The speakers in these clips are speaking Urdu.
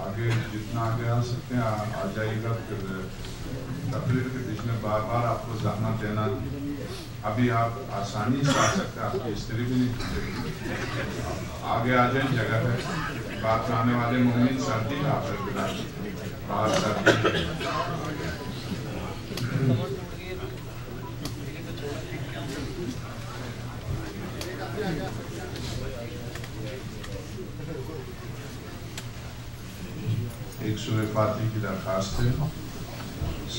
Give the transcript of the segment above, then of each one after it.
آگے جتنا آگے آ سکتے ہیں آ جائیے گا. پھر تقریر کے بیچ میں بار بار آپ کو زحمت دینا. ابھی آپ آسانی سے آ سکتے ہیں, آپ کی استری بھی نہیں ٹوٹے. آگے آ جائیں, جگہ ہے. بات میں آنے والے مومن سردی ہے, آپ باہر سردی. ایک سورہ فاتحہ کی درخواست ہے.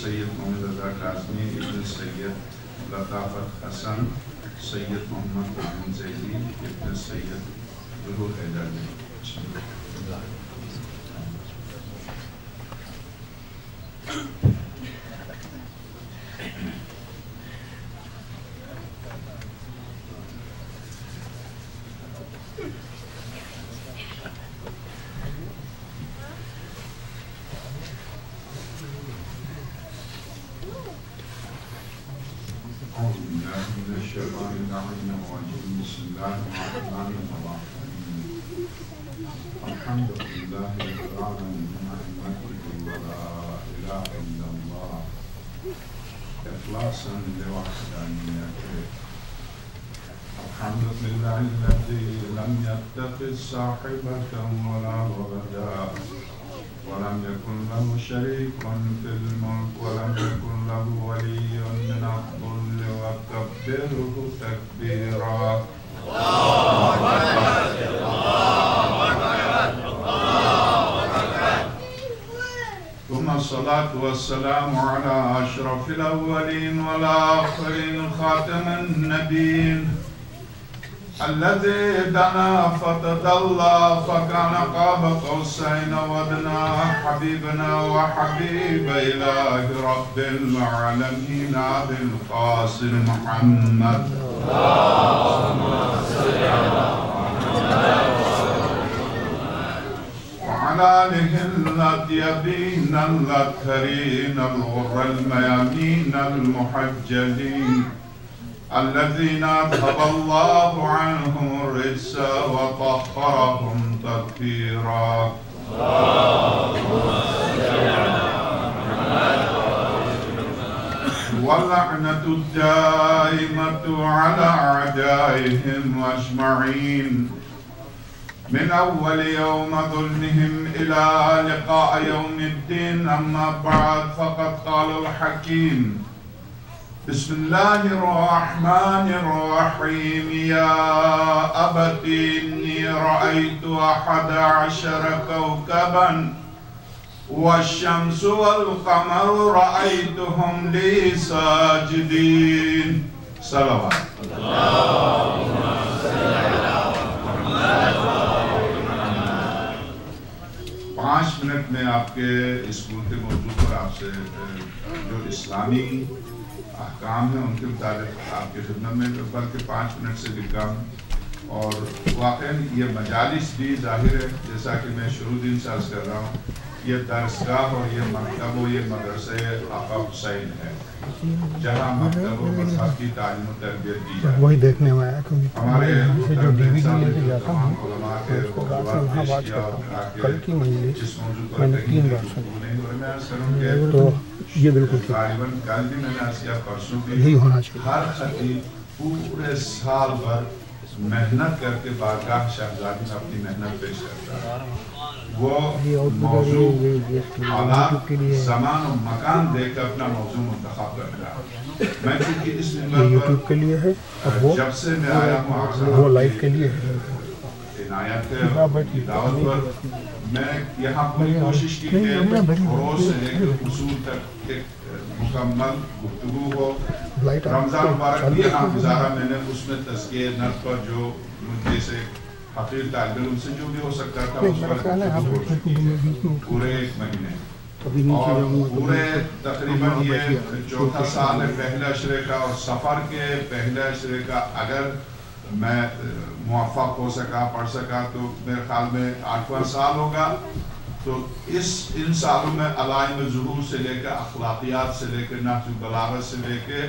سید محمد رضا کاظمی ابن سید لطافت حسن سید محمد امین زیدی ابن سید ظہور حیدر. بسم الله الرحمن الرحيم. الحمد لله رب العالمين نعمته ولا إله إلا الله إخلاصا لوحدانيته. الحمد لله الذي لم يتخذ صاحبة ولا ولدا ولم يكن له شريك في الملك ولم يكن له ولي من الذل وكبره تكبيرا. ثم الصلاة والسلام على أشرف الأولين والآخرين خاتم النبيين الذي دنا فتدلى فكان قاب قوسين وادنى. حبيبنا وحبيب إله رب العالمين أبي القاسم محمد وعلى آله الأطيبين الأطهرين الغر الميامين المحجلين الذين أذهب الله عنهم الرجس وطهرهم تطهيرا. واللعنة الدائمة على أعدائهم أجمعين من أول يوم ظلمهم إلى لقاء يوم الدين. أما بعد فقد قال الحكيم بسم الله الرحمن الرحيم. يا أبت إني رأيت 11 كوكبا والشمس والقمر رأيتهم لي ساجدين. صلوات. پانچ منٹ میں آپ کے اسکول کے موضوع پر آپ سے جو اسلامی احکام ہیں ان کے متعلق آپ کی خدمت میں بلکہ 5 منٹ سے بھی کم. اور واقعاً یہ مجالس بھی ظاہر ہے جیسا کہ میں شروع دن سے عرض کر رہا ہوں, یہ درسگاہ اور یہ مکتب و یہ مدرسہ آقا حسین ہے جہاں مکتب و مذہب کی تعلیم و تربیت دی جاتی ہے. وہی دیکھنے میں آیا کہ ہمارے جو ڈی وی ڈی لے کے جاتا ہوں اس کو رات سے وہاں بات کرتا ہوں. کل کی مجلس میں نے 3 بار سنی تو یہ بالکل یہی ہونا چاہیے. ہر خطیب پورے سال بھر محنت کر کے بارگاہ شہزادی میں اپنی محنت پیش کرتا ہے. وہ موضوع حالات زمان و مکان دیکھ کر اپنا موضوع منتخب کرتا ہے. میں کیونکہ اس یوٹیوب کے لیے ہے اور جب سے میں آیا ہوں وہ لائف کے لیے ہے. عنایت کی دعوت پر میں یہاں پوری کوشش کی کہ روز سے لے کر اصول تک ایک مکمل گفتگو ہو. رمضان مبارک بھی یہاں گزارا میں نے, اس میں تزکیہ نفس پر جو مجھے سے حقیر طالب علم سے جو بھی ہو سکتا تھا اس پر پورے 1 مہینے. اور پورے تقریباً یہ 4تھا سال ہے پہلے عشرے کا, اور سفر کے پہلے عشرے کا اگر میں موفق ہو سکا پڑھ سکا تو میرے خیال میں 8واں سال ہوگا. تو ان سالوں میں علائم ظہور سے لے کر اخلاقیات سے لے کر نحو بلاغت سے لے کے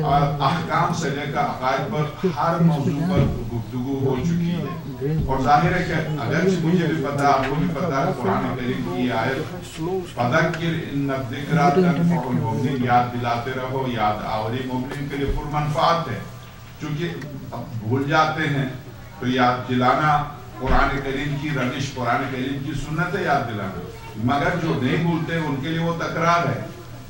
احکام سے لے کر عقائد پر ہر موضوع پر گفتگو ہو چکی ہے. اور ظاہر ہے کہ اگرچہ مجھے بھی پتا آپ کو بھی پتا ہے قرآن کریم کی آیت فذکر ان الذکریٰ تنفع المؤمنین، یاد دلاتے رہو، یاد آوری مومنین کے لیے پرمنفعت ہے. چونکہ اب بھول جاتے ہیں تو یاد دلانا قرآن کریم کی روش، قرآن کریم کی سنت ہے یاد دلانا، مگر جو نہیں بھولتے ان کے لیے وہ تکرار ہے،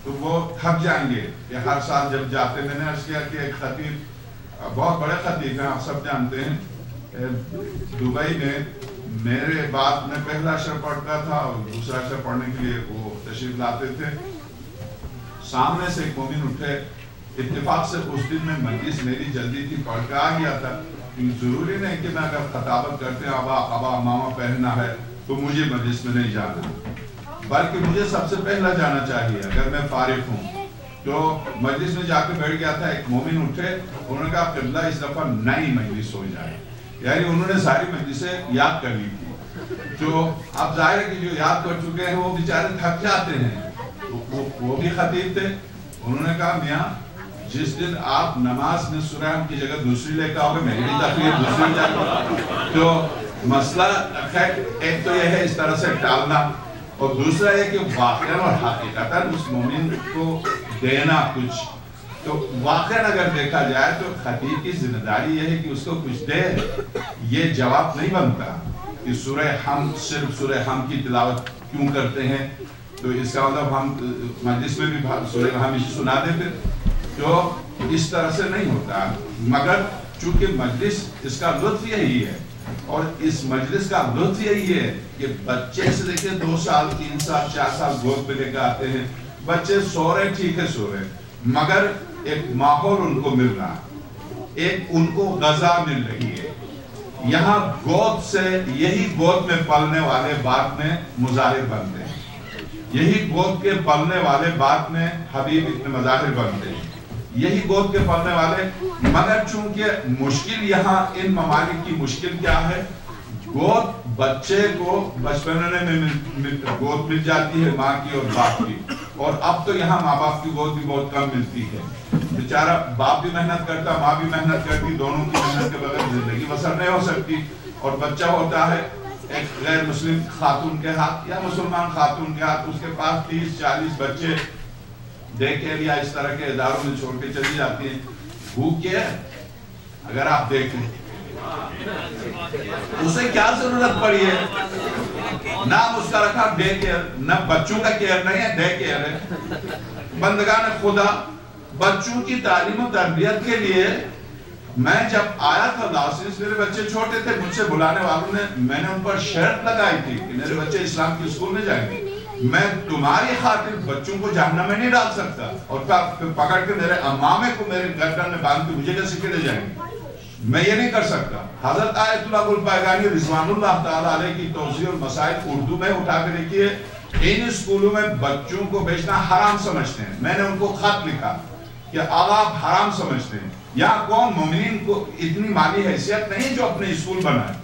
تو وہ تھک جائیں گے. کہ ہر سال جب جاتے، میں نے عرض کیا کہ ایک خطیب، بہت بڑے خطیب ہیں، آپ سب جانتے ہیں، دبئی میں میرے بعد میں پہلا اشر پڑھتا تھا اور دوسرا اشر پڑھنے کے لیے وہ تشریف لاتے تھے. سامنے سے ایک مومن اٹھے، اتفاق سے اس دن میں مجلس میری جلدی تھی، پڑھ کے آ گیا تھا. ضروری نہیں کہ میں اگر خطابت کرتے ہیں ابا ماما پہننا ہے تو مجھے مجلس میں نہیں جانا، بلکہ مجھے سب سے پہلا جانا چاہیے اگر میں فارغ ہوں. تو مجلس میں جا کے بیٹھ گیا تھا، ایک مومن اٹھے، انہوں نے کہا قبلہ اس دفعہ نئی مجلس ہو جائے. یعنی انہوں نے ساری مجلسیں یاد کر لی تھی. تو اب ظاہر ہے کہ جو یاد کر چکے ہیں وہ بیچارے تھک جاتے ہیں. وہ بھی خطیب تھے، انہوں نے کہا میاں جس دن آپ نماز میں سورہ ہم کی جگہ دوسری لے کے آؤ گے، میری بھی تقریر دوسری جائے گا. تو مسئلہ خیر ایک تو یہ ہے اس طرح سے ٹالنا، اور دوسرا یہ کہ واقعاً اور حقیقتاً اس مومن کو دینا کچھ. تو واقعاً اگر دیکھا جائے تو خطیب کی ذمہ داری یہ ہے کہ اس کو کچھ دے. یہ جواب نہیں بنتا کہ سورہ ہم صرف سورہ ہم کی تلاوت کیوں کرتے ہیں، تو اس کا مطلب ہم مجلس میں بھی سورہ ہم اسی سنا دیتے. تو اس طرح سے نہیں ہوتا، مگر چونکہ مجلس اس کا لطف یہی ہے، اور اس مجلس کا لطف یہی ہے کہ بچے سے لے کے 2 سال 3 سال 4 سال گود پہ لے کے آتے ہیں. بچے سو رہے ٹھیک ہے سو رہے، مگر ایک ماحول ان کو مل رہا، ایک ان کو غذا مل رہی ہے. یہاں گود سے، یہی گود میں پلنے والے بعد میں مظاہر بنتے ہیں، یہی گود کے پلنے والے بعد میں حبیب اتنے مظاہر بنتے ہیں، یہی گود کے پلنے والے. مگر چونکہ مشکل یہاں ان ممالک کی مشکل کیا ہے، گود بچے کو بچپنے میں گود مل جاتی ہے ماں کی اور باپ کی، اور اب تو یہاں ماں باپ کی گود بھی بہت کم ملتی ہے. بیچارہ باپ بھی محنت کرتا، ماں بھی محنت کرتی، دونوں کی محنت کے بغیر زندگی بسر نہیں ہو سکتی. اور بچہ ہوتا ہے ایک غیر مسلم خاتون کے ہاتھ یا مسلمان خاتون کے ہاتھ، اس کے پاس 30-40 بچے ڈے کیئر یا اس طرح کے اداروں میں چھوڑ کے چلی جاتی ہیں. بھوک کیا ہے اگر آپ دیکھیں، اسے کیا ضرورت پڑی ہے؟ نام اس کا رکھا ڈے کیئر، نہ بچوں کا کیئر نہیں ہے، ڈے کیئر ہے. بندگان خدا بچوں کی تعلیم و تربیت کے لیے، میں جب آیا تھا لاسنس، میرے بچے چھوٹے تھے، مجھ سے بلانے والوں نے، میں نے ان پر شرط لگائی تھی کہ میرے بچے اسلام کی اسکول میں جائیں گے، میں تمہاری خاطر بچوں کو جہنم میں نہیں ڈال سکتا اور پھر پکڑ کے میرے امامے کو میرے گردن میں باندھ کے مجھے کیسے کھلے جائیں گے، میں یہ نہیں کر سکتا. حضرت آیت اللہ گلپائگانی رضوان اللہ تعالیٰ علیہ کی توضیح المسائل اردو میں اٹھا کے لکھی ہے. ان اسکولوں میں بچوں کو بھیجنا حرام سمجھتے ہیں. میں نے ان کو خط لکھا کہ آپ حرام سمجھتے ہیں. یہاں کون مومنین کو اتنی مالی حیثیت نہیں جو اپنے اسکول بنائے.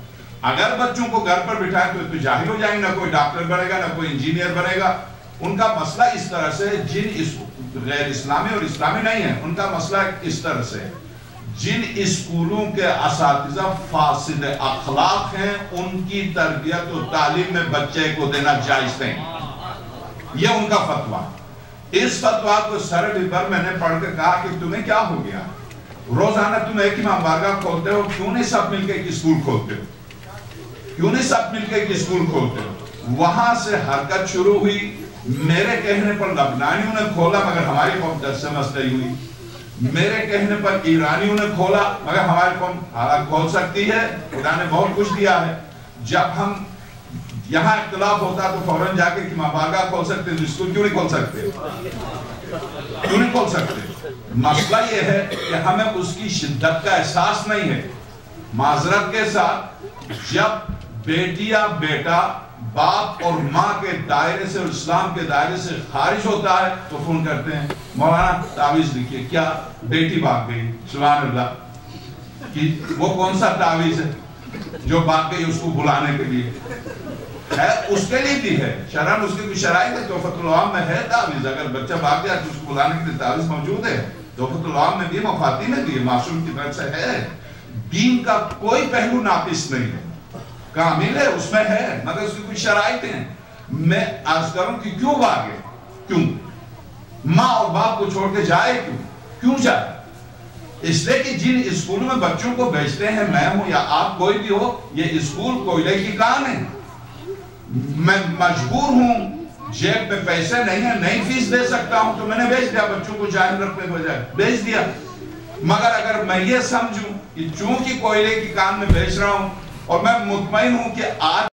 اگر بچوں کو گھر پر بٹھائے تو جاہل ہو جائیں گے، نہ کوئی ڈاکٹر بنے گا نہ کوئی انجینئر بنے گا. ان کا مسئلہ اس طرح سے، جن غیر اسلامی اور اسلامی نہیں ہے، ان کا مسئلہ اس طرح سے، جن اسکولوں کے اساتذہ فاسد اخلاق ہیں ان کی تربیت و تعلیم میں بچے کو دینا جائز نہیں. یہ ان کا فتویٰ. اس فتویٰ کو سر بر میں نے پڑھ کے کہا کہ تمہیں کیا ہو گیا، روزانہ تم ایک امام بارگاہ کھولتے ہو، کیوں نہیں سب مل کے ایک اسکول کھولتے ہو، کیوں نہیں سب مل کے ایک اسکول کھولتے ہو. وہاں سے حرکت شروع ہوئی. میرے کہنے پر لبنانیوں نے کھولا مگر ہماری قوم درس مسئلہ ہوئی. میرے کہنے پر ایرانیوں نے کھولا مگر ہماری قوم حالات کھول سکتی ہے، خدا نے بہت کچھ دیا ہے. جب ہم یہاں اختلاف ہوتا تو فوراً جا کے امام بارگاہ کھول سکتے ہیں، اسکول کیوں نہیں کھول سکتے، کیوں نہیں کھول سکتے. مسئلہ یہ ہے کہ ہمیں اس کی شدت کا احساس نہیں ہے. معذرت کے ساتھ جب بیٹی یا بیٹا باپ اور ماں کے دائرے سے اور اسلام کے دائرے سے خارج ہوتا ہے تو فون کرتے ہیں مولانا تعویذ لکھیے. کیا بیٹی بھاگ گئی؟ سبحان اللہ. کہ وہ کون سا تعویذ ہے جو بھاگ گئی اس کو بلانے کے لیے؟ ہے اس کے لیے بھی ہے شرعاً اس کی کوئی شرائط ہے تحفۃ العوام میں ہے تعویذ اگر بچہ بھاگ گیا تو اس کو بلانے کے لیے تعویذ موجود ہے تحفۃ العوام میں بھی مفاتی میں بھی معصوم کی طرف سے ہے دین کا کوئی پہلو ناقص نہیں ہے کامل ہے اس میں ہے مگر اس کی کوئی شرائط ہیں میں عرض کروں کہ کیوں بھاگے کیوں ماں اور باپ کو چھوڑ کے جائے کیوں جائے اس لئے کہ جن اسکول میں بچوں کو بھیجتے ہیں میں ہوں یا آپ کوئی بھی ہو یہ اسکول کوئلے کی کان ہے میں مجبور ہوں جیب میں پیسے نہیں ہیں نئی فیس دے سکتا ہوں تو میں نے بھیج دیا بچوں کو جاہل رکھنے کو جائے بھیج دیا مگر اگر میں یہ سمجھوں کہ چونکہ کوئلے کی کان میں بھیج رہا ہوں اور میں مطمئن ہوں کہ آج